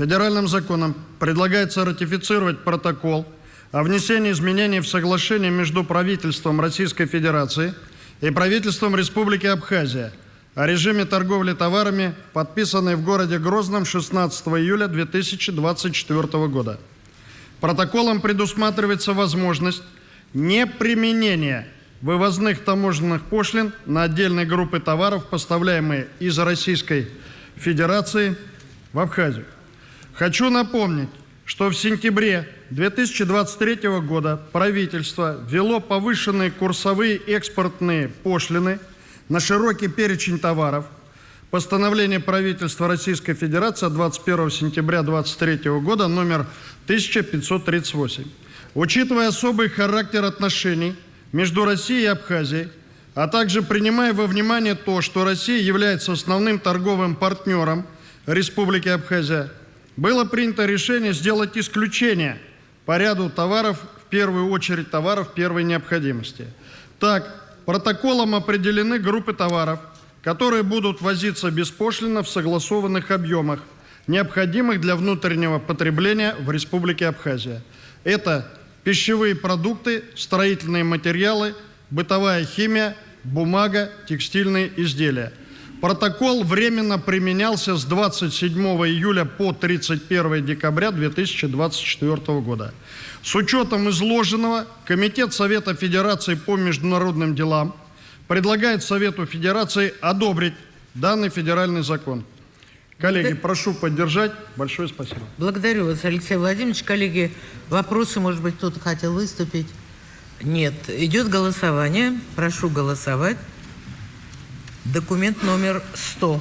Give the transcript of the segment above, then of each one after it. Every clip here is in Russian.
Федеральным законом предлагается ратифицировать протокол о внесении изменений в соглашение между правительством Российской Федерации и правительством Республики Абхазия о режиме торговли товарами, подписанный в городе Грозном 16 июля 2024 года. Протоколом предусматривается возможность неприменения вывозных таможенных пошлин на отдельные группы товаров, поставляемые из Российской Федерации в Абхазию. Хочу напомнить, что в сентябре 2023 года правительство ввело повышенные курсовые экспортные пошлины на широкий перечень товаров. Постановление правительства Российской Федерации от 21 сентября 2023 года номер 1538. Учитывая особый характер отношений между Россией и Абхазией, а также принимая во внимание то, что Россия является основным торговым партнером Республики Абхазия, было принято решение сделать исключение по ряду товаров, в первую очередь товаров первой необходимости. Так, протоколом определены группы товаров, которые будут возиться беспошлинно в согласованных объемах, необходимых для внутреннего потребления в Республике Абхазия. Это пищевые продукты, строительные материалы, бытовая химия, бумага, текстильные изделия. Протокол временно применялся с 27 июля по 31 декабря 2024 года. С учетом изложенного, Комитет Совета Федерации по международным делам предлагает Совету Федерации одобрить данный федеральный закон. Коллеги, прошу поддержать. Большое спасибо. Благодарю вас, Алексей Владимирович. Коллеги, вопросы, может быть, кто-то хотел выступить? Нет. Идет голосование. Прошу голосовать. Документ номер 100.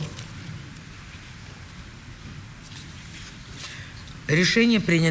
Решение принято.